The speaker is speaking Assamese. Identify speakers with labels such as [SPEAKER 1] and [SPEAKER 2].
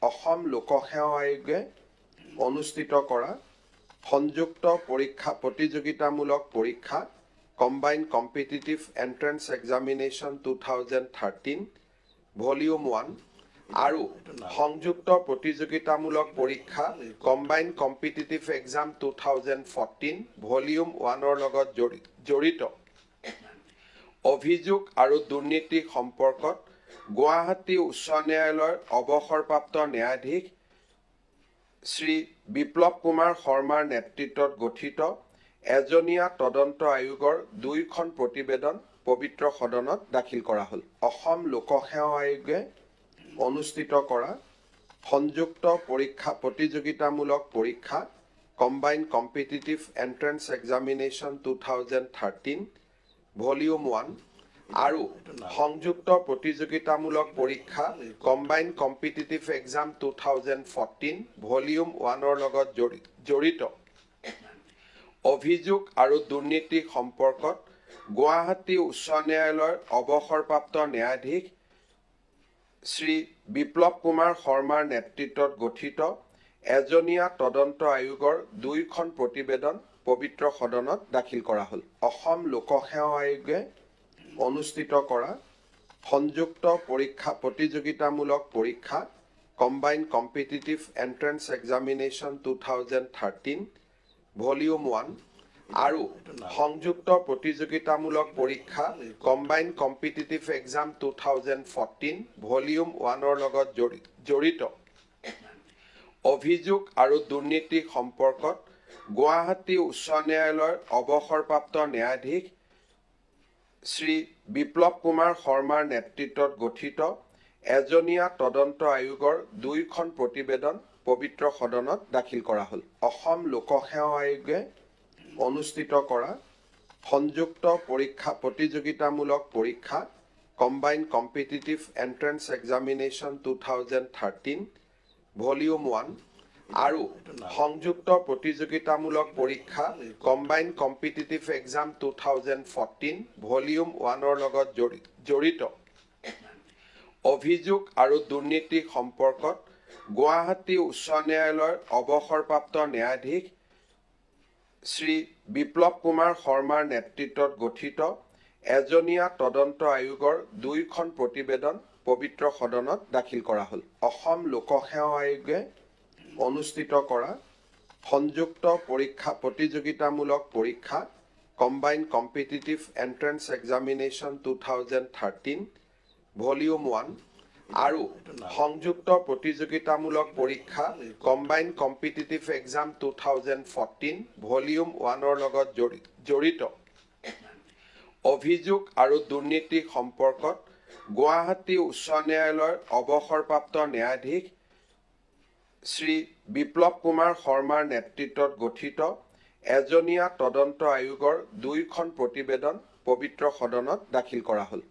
[SPEAKER 1] অসম লোকসেৱা আয়োগে অনুষ্ঠিত কৰা সংযুক্ত পৰীক্ষা প্ৰতিযোগিতামূলক পৰীক্ষা combined competitive entrance examination 2013 volume 1 আৰু সংযুক্ত প্ৰতিযোগিতামূলক পৰীক্ষা কম্বাইন্ড কম্পিটিটিভ এক্সাম 2014 ভলিউম 1 লগত জড়িত অভিযোগ আৰু দুৰ্নীতি সম্পৰ্কত গুৱাহাটী উচ্চ ন্যায়ালয়ৰ অৱসৰপ্ৰাপ্ত ন্যায়াধীশ শ্ৰী বিপ্লৱ কুমাৰ শৰ্মাৰ নেতৃত্বত গঠিত এজনীয়া তদন্ত আয়োগৰ দুইখন প্ৰতিবেদন পবিত্ৰ সদনত দাখিল কৰা হ'ল। অসম লোকসেৱা আয়োগে অনুষ্ঠিত কৰা সংযুক্ত পৰীক্ষা প্ৰতিযোগিতামূলক পৰীক্ষা combined competitive entrance examination 2013 volume 1 আৰু সংযুক্ত প্ৰতিযোগিতামূলক পৰীক্ষা কম্বাইন্ড কম্পিটিটিভ এক্সাম 2014 ভলিউম 1 লগত জড়িত অভিযোগ আৰু দুৰ্নীতি সম্পৰ্কত গুৱাহাটী উচ্চ ন্যায়ালয়ৰ অৱসৰপ্ৰাপ্ত ন্যায়াধীশ শ্ৰী বিপ্লৱ কুমাৰ শৰ্মাৰ নেতৃত্বত গঠিত এজনীয়া তদন্ত আয়োগৰ দুইখন প্ৰতিবেদন পবিত্ৰ সদনত দাখিল কৰা হ'ল। অসম লোকসেৱা আয়োগে অনুষ্ঠিত কৰা সংযুক্ত পৰীক্ষা প্ৰতিযোগিতামূলক পৰীক্ষা combined competitive entrance examination 2013 volume 1 আৰু সংযুক্ত প্ৰতিযোগিতামূলক পৰীক্ষা কম্বাইন্ড কম্পিটিটিভ এক্সাম 2014 ভলিউম 1 লগত জড়িত অভিযোগ আৰু দুৰ্নীতি সম্পৰ্কত গুৱাহাটী উচ্চ ন্যায়ালয়ৰ অৱসৰপ্ৰাপ্ত ন্যায়াধীশ শ্ৰী বিপ্লৱ কুমাৰ শৰ্মাৰ নেতৃত্বত গঠিত এজনীয়া তদন্ত আয়োগৰ দুইখন প্ৰতিবেদন পবিত্ৰ সদনত দাখিল কৰা হ'ল। অসম লোকসেৱা আয়োগে অনুষ্ঠিত কৰা সংযুক্ত পৰীক্ষা প্ৰতিযোগিতামূলক পৰীক্ষা combined competitive entrance examination 2013 volume 1 আৰু সংযুক্ত প্ৰতিযোগিতামূলক পৰীক্ষা কম্বাইন্ড কম্পিটিটিভ এক্সাম 2014 ভলিউম 1 লগত জড়িত অভিযোগ আৰু দুৰ্নীতি সম্পৰ্কত গুৱাহাটী উচ্চ ন্যায়ালয়ৰ অৱসৰপ্ৰাপ্ত ন্যায়াধীশ শ্ৰী বিপ্লৱ কুমাৰ শৰ্মাৰ নেতৃত্বত গঠিত এজনীয়া তদন্ত আয়োগৰ দুইখন প্ৰতিবেদন পবিত্ৰ সদনত দাখিল কৰা হ'ল। অসম লোকসেৱা আয়োগে অনুষ্ঠিত কৰা সংযুক্ত পৰীক্ষা প্ৰতিযোগিতামূলক পৰীক্ষা combined competitive entrance examination 2013 volume 1 আৰু সংযুক্ত প্ৰতিযোগিতামূলক পৰীক্ষা কম্বাইন্ড কম্পিটিটিভ এক্সাম 2014 ভলিউম 1 লগত জড়িত অভিযোগ আৰু দুৰ্নীতি সম্পৰ্কত গুৱাহাটী উচ্চ ন্যায়ালয়ৰ অৱসৰপ্ৰাপ্ত ন্যায়াধীশ শ্ৰী বিপ্লৱ কুমাৰ শৰ্মাৰ নেতৃত্বত গঠিত এজনীয়া তদন্ত আয়োগৰ দুইখন প্ৰতিবেদন পবিত্ৰ সদনত দাখিল কৰা হ'ল।